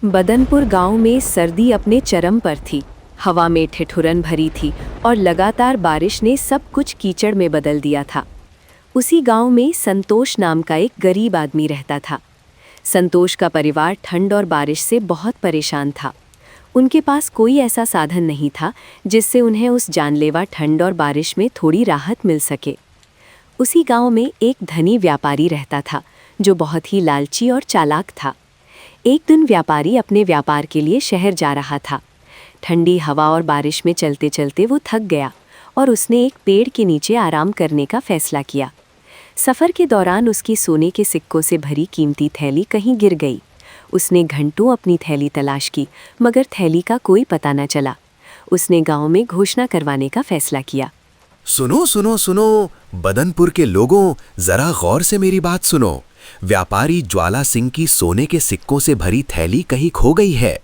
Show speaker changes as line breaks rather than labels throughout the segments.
बदनपुर गांव में सर्दी अपने चरम पर थी। हवा में ठिठुरन भरी थी और लगातार बारिश ने सब कुछ कीचड़ में बदल दिया था। उसी गांव में संतोष नाम का एक गरीब आदमी रहता था। संतोष का परिवार ठंड और बारिश से बहुत परेशान था। उनके पास कोई ऐसा साधन नहीं था जिससे उन्हें उस जानलेवा ठंड और बारिश में थोड़ी राहत मिल सके। उसी गांव में एक धनी व्यापारी रहता था जो बहुत ही लालची और चालाक था। एक दिन व्यापारी अपने व्यापार के लिए शहर जा रहा था। ठंडी हवा और बारिश में चलते चलते वो थक गया और उसने एक पेड़ के नीचे आराम करने का फैसला किया। सफ़र के दौरान उसकी सोने के सिक्कों से भरी कीमती थैली कहीं गिर गई। उसने घंटों अपनी थैली तलाश की मगर थैली का कोई पता न चला। उसने गांव में घोषणा करवाने का फैसला किया।
सुनो सुनो सुनो, बदनपुर के लोगों, जरा गौर से मेरी बात सुनो। व्यापारी ज्वाला सिंह की सोने के सिक्कों से भरी थैली कहीं खो गई है।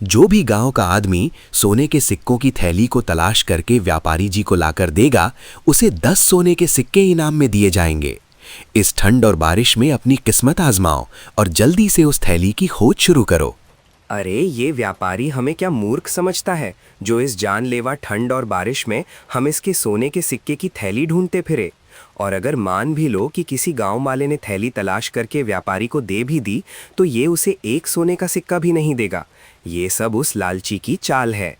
जो भी गांव का आदमी सोने के सिक्कों की थैली को तलाश करके व्यापारी जी को लाकर देगा, उसे 10 सोने के सिक्के इनाम में दिए जाएंगे। इस ठंड और बारिश में अपनी किस्मत आजमाओ और जल्दी से उस थैली की खोज शुरू करो।
अरे ये व्यापारी हमें क्या मूर्ख समझता है जो इस जानलेवा ठंड और बारिश में हम इसके सोने के सिक्के की थैली ढूंढते फिरे। और अगर मान भी लो कि किसी गांव वाले ने थैली तलाश करके व्यापारी को दे भी दी तो ये उसे एक सोने का सिक्का भी नहीं देगा। ये सब उस लालची की चाल है।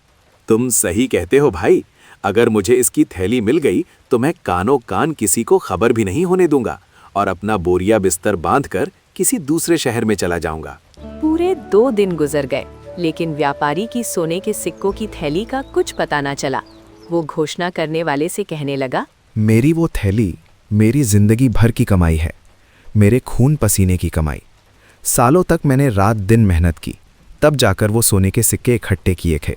तुम सही कहते हो भाई। अगर मुझे इसकी थैली मिल गई तो मैं कानों कान किसी को खबर भी नहीं होने दूंगा और अपना बोरिया बिस्तर बांधकर किसी दूसरे शहर में चला जाऊंगा।
पूरे 2 दिन गुजर गए लेकिन व्यापारी की सोने के सिक्कों की थैली का कुछ पता न चला। वो घोषणा करने वाले से कहने लगा,
मेरी वो थैली मेरी जिंदगी भर की कमाई है, मेरे खून पसीने की कमाई। सालों तक मैंने रात दिन मेहनत की, तब जाकर वो सोने के सिक्के इकट्ठे किए थे।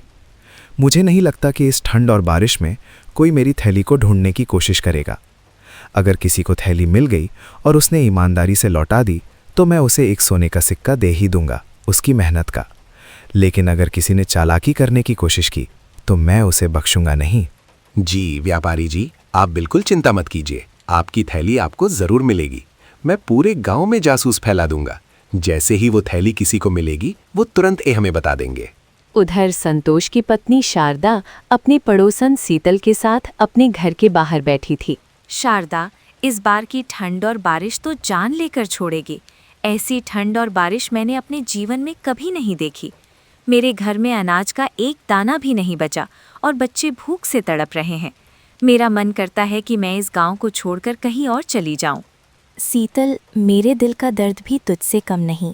मुझे नहीं लगता कि इस ठंड और बारिश में कोई मेरी थैली को ढूंढने की कोशिश करेगा। अगर किसी को थैली मिल गई और उसने ईमानदारी से लौटा दी तो मैं उसे एक सोने का सिक्का दे ही दूंगा, उसकी मेहनत का। लेकिन अगर किसी ने चालाकी करने की कोशिश की तो मैं उसे बख्शूंगा नहीं।
जी व्यापारी जी, आप बिल्कुल चिंता मत कीजिए, आपकी थैली आपको जरूर मिलेगी। मैं पूरे गांव में जासूस फैला दूंगा। जैसे ही वो थैली किसी को मिलेगी वो तुरंत हमें बता देंगे।
उधर संतोष की पत्नी शारदा अपनी पड़ोसन सीतल के साथ अपने घर के बाहर बैठी थी।
शारदा, इस बार की ठंड और बारिश तो जान लेकर छोड़ेगी। ऐसी ठंड और बारिश मैंने अपने जीवन में कभी नहीं देखी। मेरे घर में अनाज का एक दाना भी नहीं बचा और बच्चे भूख से तड़प रहे हैं। मेरा मन करता है कि मैं इस गांव को छोड़कर कहीं और चली जाऊं।
सीतल, मेरे दिल का दर्द भी तुझसे कम नहीं।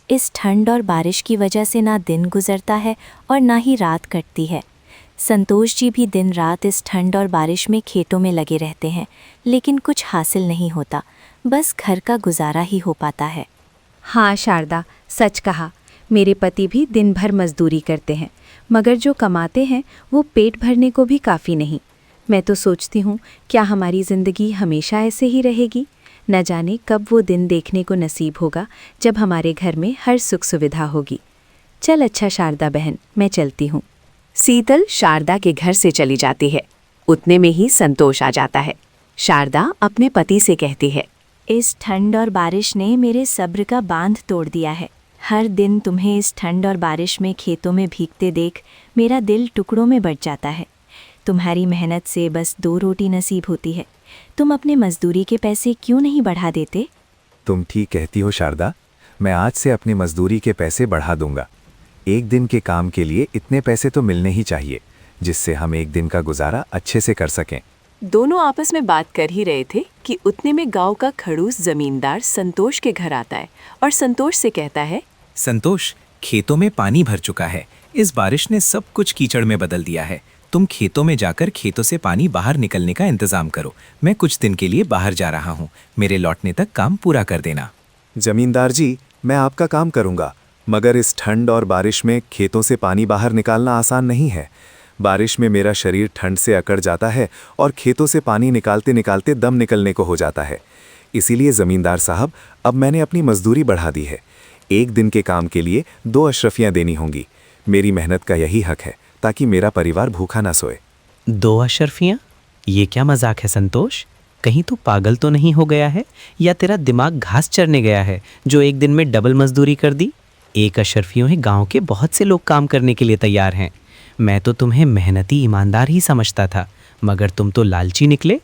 इस ठंड और बारिश की वजह से ना दिन गुजरता है और ना ही रात कटती है। संतोष जी भी दिन रात इस ठंड और बारिश में खेतों में लगे रहते हैं, लेकिन कुछ हासिल नहीं होता, बस घर का गुजारा ही हो पाता है।
हाँ शारदा, सच कहा। मेरे पति भी दिन भर मजदूरी करते हैं, मगर जो कमाते हैं वो पेट भरने को भी काफ़ी नहीं। मैं तो सोचती हूँ क्या हमारी ज़िंदगी हमेशा ऐसे ही रहेगी। न जाने कब वो दिन देखने को नसीब होगा जब हमारे घर में हर सुख सुविधा होगी। चल अच्छा शारदा बहन, मैं चलती हूँ।
सीतल शारदा के घर से चली जाती है। उतने में ही संतोष आ जाता है। शारदा अपने पति से कहती है,
इस ठंड और बारिश ने मेरे सब्र का बांध तोड़ दिया है। हर दिन तुम्हें इस ठंड और बारिश में खेतों में भीगते देख मेरा दिल टुकड़ों में बट जाता है। तुम्हारी मेहनत से बस 2 रोटी नसीब होती है। तुम अपने मजदूरी के पैसे क्यों नहीं बढ़ा देते?
तुम ठीक कहती हो शारदा, मैं आज से अपनी मजदूरी के पैसे बढ़ा दूंगा। एक दिन के काम के लिए इतने पैसे तो मिलने ही चाहिए जिससे हम एक दिन का गुजारा अच्छे से कर सकें।
दोनों आपस में बात कर ही रहे थे कि उतने में गांव का खड़ूस जमींदार संतोष के घर आता है और संतोष से कहता है,
संतोष, खेतों में पानी भर चुका है। इस बारिश ने सब कुछ कीचड़ में बदल दिया है। तुम खेतों में जाकर खेतों से पानी बाहर निकलने का इंतजाम करो। मैं कुछ दिन के लिए बाहर जा रहा हूँ, मेरे लौटने तक काम पूरा कर देना।
जमींदार जी, मैं आपका काम करूंगा, मगर इस ठंड और बारिश में खेतों से पानी बाहर निकालना आसान नहीं है। बारिश में मेरा शरीर ठंड से अकड़ जाता है और खेतों से पानी निकालते निकालते दम निकलने को हो जाता है। इसीलिए जमींदार साहब, अब मैंने अपनी मजदूरी बढ़ा दी है। एक दिन के काम के लिए 2 अशरफियाँ देनी होंगी। मेरी मेहनत का यही हक है ताकि मेरा परिवार भूखा ना सोए।
2 अशरफियाँ? ये क्या मजाक है संतोष? कहीं तू पागल तो नहीं हो गया है या तेरा दिमाग घास चरने गया है जो एक दिन में डबल मजदूरी कर दी? एक अशरफियों है, गांव के बहुत से लोग काम करने के लिए तैयार हैं। मैं तो तुम्हें मेहनती ईमानदार ही समझता था, मगर तुम तो लालची निकले।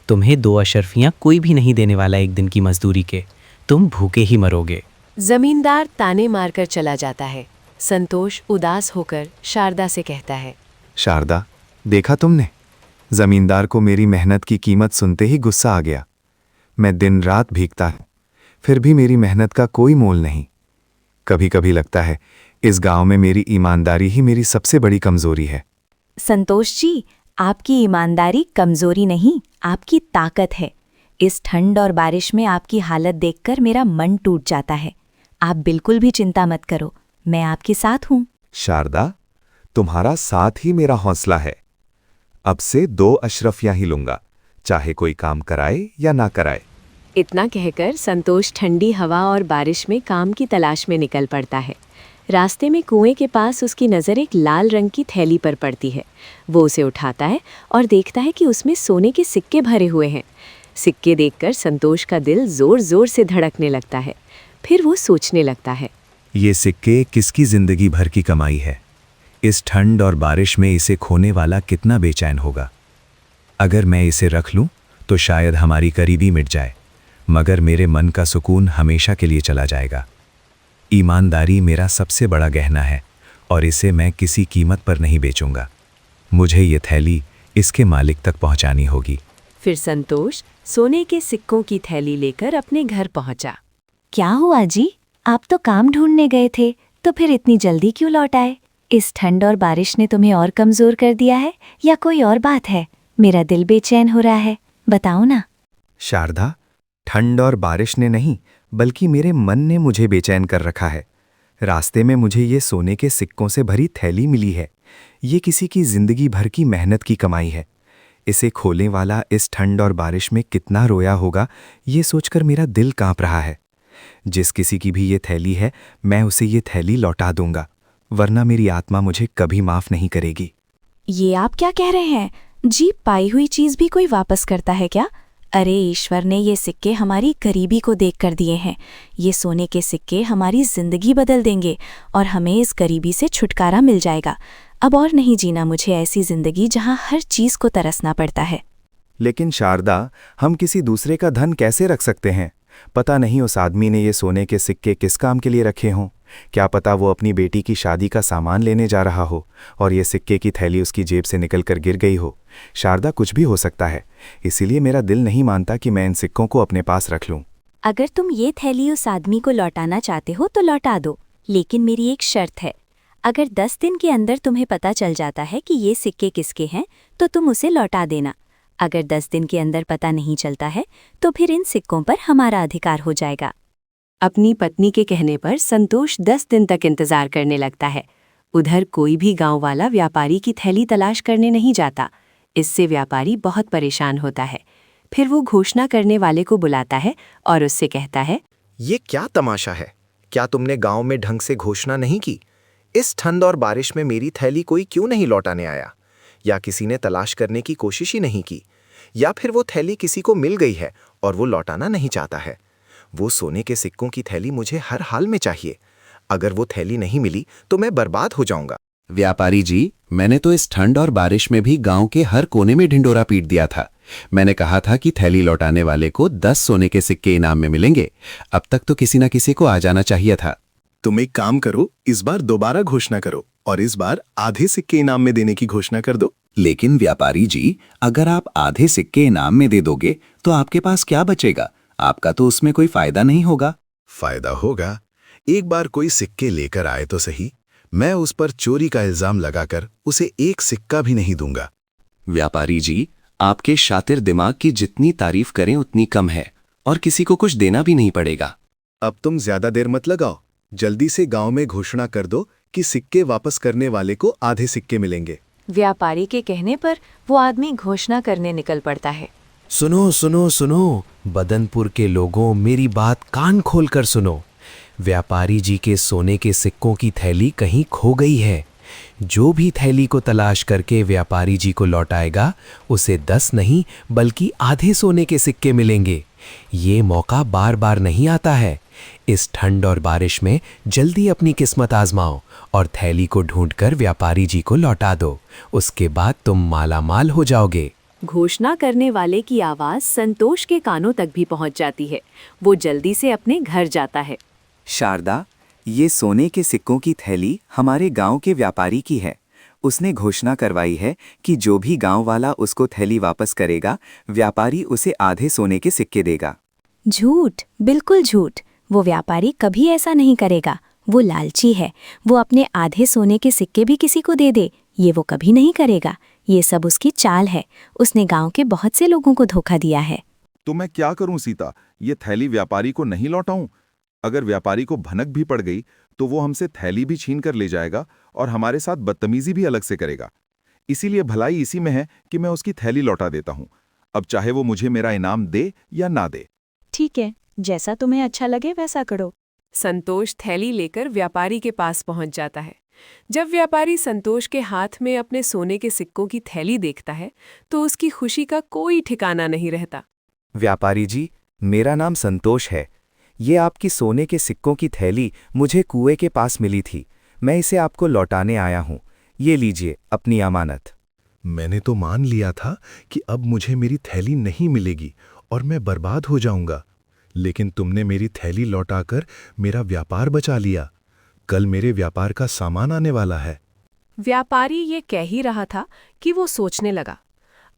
तुम्हें 2 अशरफियाँ कोई भी नहीं देने वाला एक दिन की मजदूरी के। तुम भूखे ही मरोगे।
जमींदार ताने मारकर चला जाता है। संतोष उदास होकर शारदा से कहता है,
शारदा, देखा तुमने, जमींदार को मेरी मेहनत की कीमत सुनते ही गुस्सा आ गया। मैं दिन रात भीगता हूँ, फिर भी मेरी मेहनत का कोई मोल नहीं। कभी कभी लगता है इस गांव में मेरी ईमानदारी ही मेरी सबसे बड़ी कमजोरी है।
संतोष जी, आपकी ईमानदारी कमजोरी नहीं, आपकी ताकत है। इस ठंड और बारिश में आपकी हालत देखकर मेरा मन टूट जाता है। आप बिल्कुल भी चिंता मत करो, मैं आपके साथ हूँ।
शारदा, तुम्हारा साथ ही मेरा हौसला है। अब से 2 अशरफियां ही लूंगा, चाहे कोई काम कराए या ना कराए।
इतना कहकर संतोष ठंडी हवा और बारिश में काम की तलाश में निकल पड़ता है। रास्ते में कुएं के पास उसकी नज़र एक लाल रंग की थैली पर पड़ती है। वो उसे उठाता है और देखता है कि उसमें सोने के सिक्के भरे हुए हैं। सिक्के देखकर संतोष का दिल जोर जोर से धड़कने लगता है। फिर वो सोचने लगता है,
ये सिक्के किसकी जिंदगी भर की कमाई है। इस ठंड और बारिश में इसे खोने वाला कितना बेचैन होगा। अगर मैं इसे रख लूं तो शायद हमारी करीबी मिट जाए, मगर मेरे मन का सुकून हमेशा के लिए चला जाएगा। ईमानदारी मेरा सबसे बड़ा गहना है और इसे मैं किसी कीमत पर नहीं बेचूंगा। मुझे ये थैली इसके मालिक तक पहुंचानी होगी।
फिर संतोष सोने के सिक्कों की थैली लेकर अपने घर पहुंचा।
क्या हुआ जी, आप तो काम ढूंढने गए थे, तो फिर इतनी जल्दी क्यों लौट आए? इस ठंड और बारिश ने तुम्हें और कमजोर कर दिया है या कोई और बात है? मेरा दिल बेचैन हो रहा है, बताओ ना।
शारदा, ठंड और बारिश ने नहीं, बल्कि मेरे मन ने मुझे बेचैन कर रखा है। रास्ते में मुझे ये सोने के सिक्कों से भरी थैली मिली है। ये किसी की जिंदगी भर की मेहनत की कमाई है। इसे खोलने वाला इस ठंड और बारिश में कितना रोया होगा, ये सोचकर मेरा दिल कांप रहा है। जिस किसी की भी ये थैली है, मैं उसे ये थैली लौटा दूंगा, वरना मेरी आत्मा मुझे कभी माफ नहीं करेगी।
ये आप क्या कह रहे हैं जी? पाई हुई चीज भी कोई वापस करता है क्या? अरे ईश्वर ने ये सिक्के हमारी गरीबी को देख कर दिए हैं। ये सोने के सिक्के हमारी जिंदगी बदल देंगे और हमें इस गरीबी से छुटकारा मिल जाएगा। अब और नहीं जीना मुझे ऐसी जिंदगी जहाँ हर चीज को तरसना पड़ता है।
लेकिन शारदा, हम किसी दूसरे का धन कैसे रख सकते हैं? पता नहीं उस आदमी ने ये सोने के सिक्के किस काम के लिए रखे हों। क्या पता वो अपनी बेटी की शादी का सामान लेने जा रहा हो और ये सिक्के की थैली उसकी जेब से निकलकर गिर गई हो। शारदा, कुछ भी हो सकता है, इसीलिए मेरा दिल नहीं मानता कि मैं इन सिक्कों को अपने पास रख लूं।
अगर तुम ये थैली उस आदमी को लौटाना चाहते हो तो लौटा दो, लेकिन मेरी एक शर्त है। अगर 10 दिन के अंदर तुम्हें पता चल जाता है कि ये सिक्के किसके हैं तो तुम उसे लौटा देना। अगर 10 दिन के अंदर पता नहीं चलता है तो फिर इन सिक्कों पर हमारा अधिकार हो जाएगा।
अपनी पत्नी के कहने पर संतोष 10 दिन तक इंतजार करने लगता है। उधर कोई भी गांव वाला व्यापारी की थैली तलाश करने नहीं जाता। इससे व्यापारी बहुत परेशान होता है। फिर वो घोषणा करने वाले को बुलाता है और उससे कहता है,
ये क्या तमाशा है? क्या तुमने गांव में ढंग से घोषणा नहीं की? इस ठंड और बारिश में मेरी थैली कोई क्यों नहीं लौटाने आया? या किसी ने तलाश करने की कोशिश ही नहीं की? या फिर वो थैली किसी को मिल गई है और वो लौटाना नहीं चाहता है? वो सोने के सिक्कों की थैली मुझे हर हाल में चाहिए। अगर वो थैली नहीं मिली तो मैं बर्बाद हो जाऊंगा। व्यापारी जी, मैंने तो इस ठंड और बारिश में भी गांव के हर कोने में ढिंडोरा पीट दिया था। मैंने कहा था कि थैली लौटाने वाले को 10 सोने के सिक्के इनाम में मिलेंगे। अब तक तो किसी न किसी को आ जाना चाहिए था।
तुम एक काम करो, इस बार दोबारा घोषणा करो और इस बार आधे सिक्के इनाम में देने की घोषणा कर दो।
लेकिन व्यापारी जी, अगर आप आधे सिक्के इनाम में दे दोगे तो आपके पास क्या बचेगा? आपका तो उसमें कोई फायदा नहीं होगा।
फायदा होगा। एक बार कोई सिक्के लेकर आए तो सही, मैं उस पर चोरी का इल्जाम लगाकर उसे एक सिक्का भी नहीं दूंगा।
व्यापारी जी, आपके शातिर दिमाग की जितनी तारीफ करें उतनी कम है और किसी को कुछ देना भी नहीं पड़ेगा।
अब तुम ज्यादा देर मत लगाओ, जल्दी से गांव में घोषणा कर दो कि सिक्के वापस करने वाले को आधे सिक्के मिलेंगे।
व्यापारी के कहने पर वो आदमी घोषणा करने निकल पड़ता है।
सुनो सुनो सुनो, बदनपुर के लोगों, मेरी बात कान खोलकर सुनो। व्यापारी जी के सोने के सिक्कों की थैली कहीं खो गई है। जो भी थैली को तलाश करके व्यापारी जी को लौटाएगा, उसे 10 नहीं बल्कि आधे सोने के सिक्के मिलेंगे। ये मौका बार बार नहीं आता है, इस ठंड और बारिश में जल्दी अपनी किस्मत आजमाओ और थैली को ढूंढकर व्यापारी जी को लौटा दो। उसके बाद तुम मालामाल हो जाओगे।
घोषणा करने वाले की आवाज संतोष के कानों तक भी पहुंच जाती है। वो जल्दी से अपने घर जाता है।
शारदा, ये सोने के सिक्कों की थैली हमारे गांव के व्यापारी की है। उसने घोषणा करवाई है कि जो भी गांव वाला उसको थैली वापस करेगा, व्यापारी उसे आधे सोने के सिक्के देगा।
झूठ, बिल्कुल झूठ। वो व्यापारी कभी ऐसा नहीं करेगा। वो लालची है। वो अपने आधे सोने के सिक्के भी किसी को दे दे, ये वो कभी नहीं करेगा। ये सब उसकी चाल है। उसने गांव के बहुत से लोगों को धोखा दिया है।
तो मैं क्या करूं सीता? ये थैली व्यापारी को नहीं लौटाऊं? अगर व्यापारी को भनक भी पड़ गई तो वो हमसे थैली भी छीन कर ले जाएगा और हमारे साथ बदतमीजी भी अलग से करेगा। इसीलिए भलाई इसी में है कि मैं उसकी थैली लौटा देता हूं। अब चाहे वो मुझे मेरा इनाम दे या ना दे।
ठीक है, जैसा तुम्हें अच्छा लगे वैसा करो।
संतोष थैली लेकर व्यापारी के पास पहुंच जाता है। जब व्यापारी संतोष के हाथ में अपने सोने के सिक्कों की थैली देखता है तो उसकी खुशी का कोई ठिकाना नहीं रहता।
व्यापारी जी, मेरा नाम संतोष है। ये आपकी सोने के सिक्कों की थैली मुझे कुएं के पास मिली थी। मैं इसे आपको लौटाने आया हूँ। ये लीजिए अपनी अमानत।
मैंने तो मान लिया था कि अब मुझे मेरी थैली नहीं मिलेगी और मैं बर्बाद हो जाऊंगा, लेकिन तुमने मेरी थैली लौटाकर मेरा व्यापार बचा लिया। कल मेरे व्यापार का सामान आने वाला है।
व्यापारी ये कह ही रहा था कि वो सोचने लगा,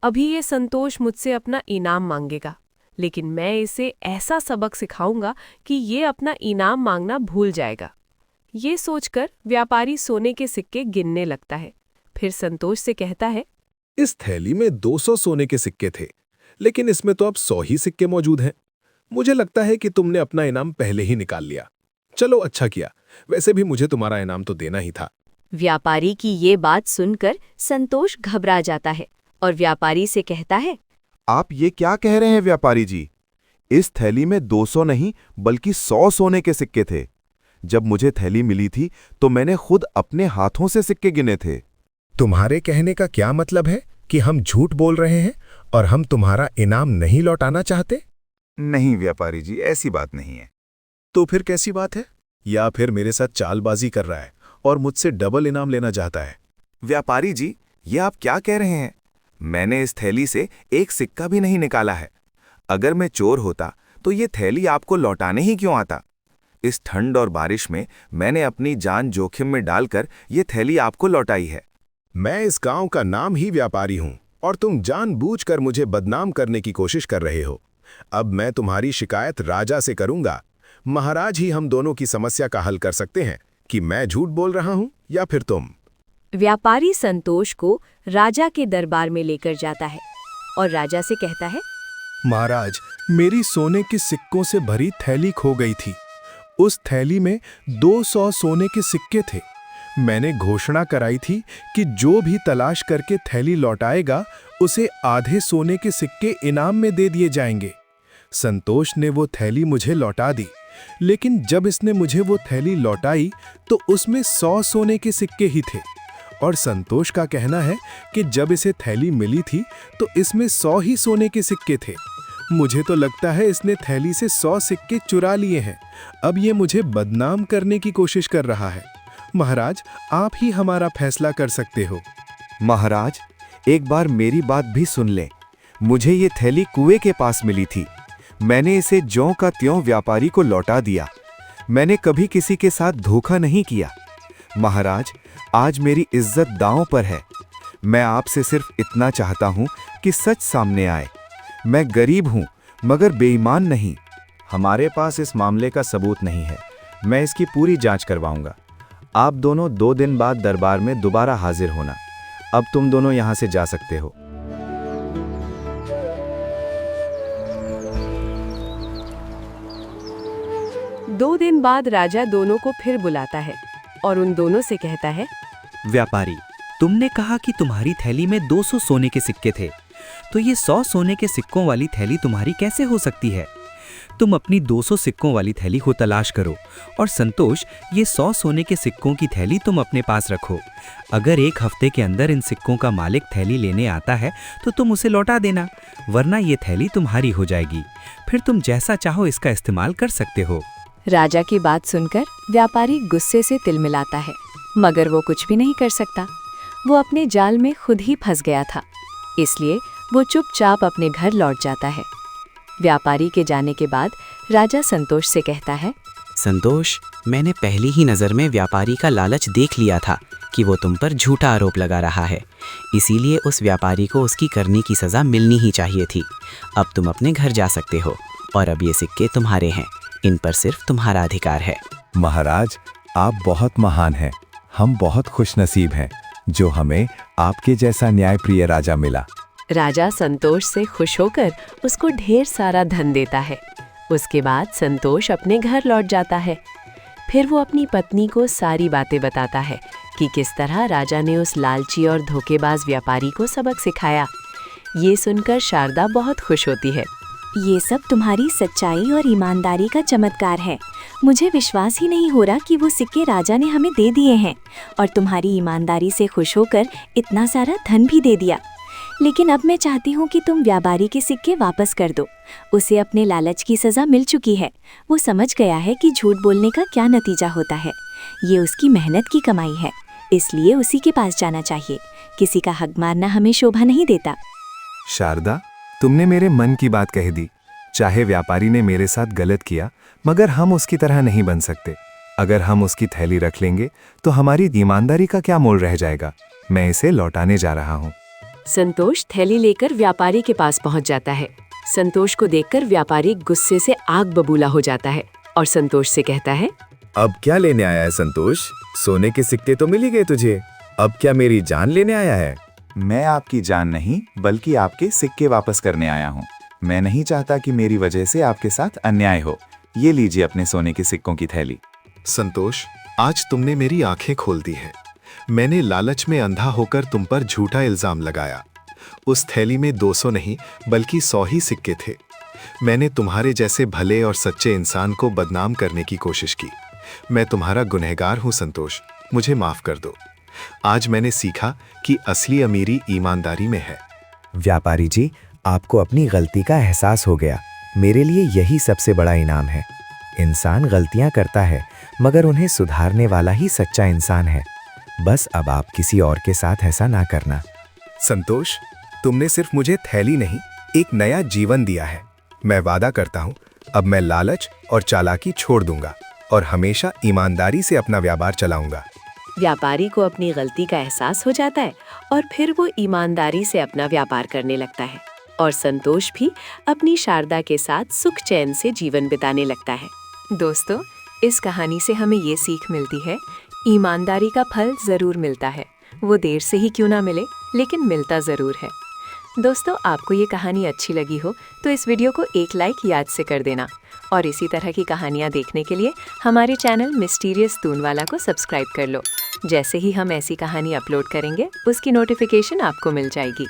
अभी ये संतोष मुझसे अपना इनाम मांगेगा, लेकिन मैं इसे ऐसा सबक सिखाऊंगा कि ये अपना इनाम मांगना भूल जाएगा। ये सोचकर व्यापारी सोने के सिक्के गिनने लगता है। फिर संतोष से कहता है,
इस थैली में 200 सोने के सिक्के थे, लेकिन इसमें तो अब 100 ही सिक्के मौजूद हैं। मुझे लगता है कि तुमने अपना इनाम पहले ही निकाल लिया। चलो, अच्छा किया। वैसे भी मुझे तुम्हारा इनाम तो देना ही था।
व्यापारी की ये बात सुनकर संतोष घबरा जाता है और व्यापारी से कहता है,
आप ये क्या कह रहे हैं व्यापारी जी? इस थैली में 200 नहीं बल्कि 100 सोने के सिक्के थे। जब मुझे थैली मिली थी तो मैंने खुद अपने हाथों से सिक्के गिने थे। तुम्हारे कहने का क्या मतलब है कि हम झूठ बोल रहे हैं और हम तुम्हारा इनाम नहीं लौटाना चाहते? नहीं व्यापारी जी, ऐसी बात नहीं है। तो फिर कैसी बात है? या फिर मेरे साथ चालबाजी कर रहा है और मुझसे डबल इनाम लेना चाहता है? व्यापारी जी, ये आप क्या कह रहे हैं? मैंने इस थैली से एक सिक्का भी नहीं निकाला है। अगर मैं चोर होता तो ये थैली आपको लौटाने ही क्यों आता? इस ठंड और बारिश में मैंने अपनी जान जोखिम में डालकर ये थैली आपको लौटाई है। मैं इस गांव का नाम ही व्यापारी हूं और तुम जानबूझकर मुझे बदनाम करने की कोशिश कर रहे हो। अब मैं तुम्हारी शिकायत राजा से करूंगा। महाराज ही हम दोनों की समस्या का हल कर सकते हैं कि मैं झूठ बोल रहा हूं या फिर तुम।
व्यापारी संतोष को राजा के दरबार में लेकर जाता है और राजा से कहता है,
महाराज, मेरी सोने के सिक्कों से भरी थैली खो गई थी। उस थैली में 200 सोने के सिक्के थे। मैंने घोषणा कराई थी कि जो भी तलाश करके थैली लौटाएगा उसे आधे सोने के सिक्के इनाम में दे दिए जाएंगे। संतोष ने वो थैली मुझे लौटा दी, लेकिन जब इसने मुझे वो थैली लौटाई तो उसमें 100 सोने के सिक्के ही थे। और संतोष का कहना है कि जब इसे थैली मिली थी तो इसमें 100 ही सोने के सिक्के थे। मुझे तो लगता है इसने थैली से 100 सिक्के चुरा लिए हैं। अब ये मुझे बदनाम करने की कोशिश कर रहा है। महाराज, आप ही हमारा फैसला कर सकते हो।
महाराज, एक बार मेरी बात भी सुन लें। मुझे ये थैली कुएं के पास मिली थी। मैंने इसे ज्यों का त्यों व्यापारी को लौटा दिया। मैंने कभी किसी के साथ धोखा नहीं किया। महाराज, आज मेरी इज्जत दांव पर है। मैं आपसे सिर्फ इतना चाहता हूं कि सच सामने आए। मैं गरीब हूं मगर बेईमान नहीं। हमारे पास इस मामले का सबूत नहीं है। मैं इसकी पूरी जांच करवाऊंगा। आप दोनों 2 दिन बाद दरबार में दोबारा हाजिर होना। अब तुम दोनों यहां से जा सकते हो।
दो दिन बाद राजा दोनों को फिर बुलाता है और उन दोनों से कहता है,
व्यापारी, तुमने कहा कि तुम्हारी थैली में 200 सोने के सिक्के थे, तो ये 100 सोने के सिक्कों वाली थैली तुम्हारी कैसे हो सकती है? तुम अपनी 200 सिक्कों वाली थैली को तलाश करो और संतोष, ये 100 सोने के सिक्कों की थैली तुम अपने पास रखो। अगर 1 हफ्ते के अंदर इन सिक्कों का मालिक थैली लेने आता है तो तुम उसे लौटा देना, वरना ये थैली तुम्हारी हो जाएगी। फिर तुम जैसा चाहो इसका इस्तेमाल कर सकते हो।
राजा की बात सुनकर व्यापारी गुस्से से तिलमिलाता है, मगर वो कुछ भी नहीं कर सकता। वो अपने जाल में खुद ही फंस गया था, इसलिए वो चुपचाप अपने घर लौट जाता है। व्यापारी के जाने के बाद राजा संतोष से कहता है,
संतोष, मैंने पहली ही नज़र में व्यापारी का लालच देख लिया था कि वो तुम पर झूठा आरोप लगा रहा है, इसीलिए उस व्यापारी को उसकी करनी की सज़ा मिलनी ही चाहिए थी। अब तुम अपने घर जा सकते हो और अब ये सिक्के तुम्हारे हैं, इन पर सिर्फ तुम्हारा अधिकार है।
महाराज, आप बहुत महान हैं। हम बहुत खुशनसीब हैं जो हमें आपके जैसा न्यायप्रिय राजा मिला।
राजा संतोष से खुश होकर उसको ढेर सारा धन देता है। उसके बाद संतोष अपने घर लौट जाता है। फिर वो अपनी पत्नी को सारी बातें बताता है कि किस तरह राजा ने उस लालची और धोखेबाज व्यापारी को सबक सिखाया। ये सुनकर शारदा बहुत खुश होती है।
ये सब तुम्हारी सच्चाई और ईमानदारी का चमत्कार है। मुझे विश्वास ही नहीं हो रहा कि वो सिक्के राजा ने हमें दे दिए हैं और तुम्हारी ईमानदारी से खुश होकर इतना सारा धन भी दे दिया। लेकिन अब मैं चाहती हूँ कि तुम व्यापारी के सिक्के वापस कर दो। उसे अपने लालच की सज़ा मिल चुकी है। वो समझ गया है कि झूठ बोलने का क्या नतीजा होता है। ये उसकी मेहनत की कमाई है, इसलिए उसी के पास जाना चाहिए। किसी का हक मारना हमें शोभा नहीं देता।
शारदा, तुमने मेरे मन की बात कह दी। चाहे व्यापारी ने मेरे साथ गलत किया, मगर हम उसकी तरह नहीं बन सकते। अगर हम उसकी थैली रख लेंगे तो हमारी ईमानदारी का क्या मोल रह जाएगा। मैं इसे लौटाने जा रहा हूँ।
संतोष थैली लेकर व्यापारी के पास पहुंच जाता है। संतोष को देखकर व्यापारी गुस्से से आग बबूला हो जाता है और संतोष से कहता है,
अब क्या लेने आया है संतोष? सोने के सिक्के तो मिल ही गए तुझे, अब क्या मेरी जान लेने आया है?
मैं आपकी जान नहीं बल्कि आपके सिक्के वापस करने आया हूँ। मैं नहीं चाहता कि मेरी वजह से आपके साथ अन्याय हो। ये लीजिए अपने सोने के सिक्कों की थैली।
संतोष, आज तुमने मेरी आंखें खोल दी है। मैंने लालच में अंधा होकर तुम पर झूठा इल्जाम लगाया। उस थैली में 200 नहीं बल्कि 100 ही सिक्के थे। मैंने तुम्हारे जैसे भले और सच्चे इंसान को बदनाम करने की कोशिश की। मैं तुम्हारा गुनहगार हूं संतोष, मुझे माफ कर दो। आज मैंने सीखा कि असली अमीरी ईमानदारी में है।
व्यापारी जी, आपको अपनी गलती का एहसास हो गया। मेरे लिए यही सबसे बड़ा इनाम है। इंसान गलतियां करता है, मगर उन्हें सुधारने वाला ही सच्चा इंसान है। बस अब आप किसी और के साथ ऐसा ना करना।
संतोष, तुमने सिर्फ मुझे थैली नहीं, एक नया जीवन दिया है। मैं वादा करता हूं, अब मैं लालच और चालाकी छोड़ दूंगा और हमेशा ईमानदारी से अपना व्यापार चलाऊंगा।
व्यापारी को अपनी गलती का एहसास हो जाता है और फिर वो ईमानदारी से अपना व्यापार करने लगता है और संतोष भी अपनी शारदा के साथ सुख चैन से जीवन बिताने लगता है। दोस्तों, इस कहानी से हमें ये सीख मिलती है, ईमानदारी का फल जरूर मिलता है। वो देर से ही क्यों ना मिले, लेकिन मिलता जरूर है। दोस्तों, आपको ये कहानी अच्छी लगी हो तो इस वीडियो को एक लाइक याद से कर देना और इसी तरह की कहानियाँ देखने के लिए हमारे चैनल मिस्टीरियस तूनवाला को सब्सक्राइब कर लो। जैसे ही हम ऐसी कहानी अपलोड करेंगे उसकी नोटिफिकेशन आपको मिल जाएगी।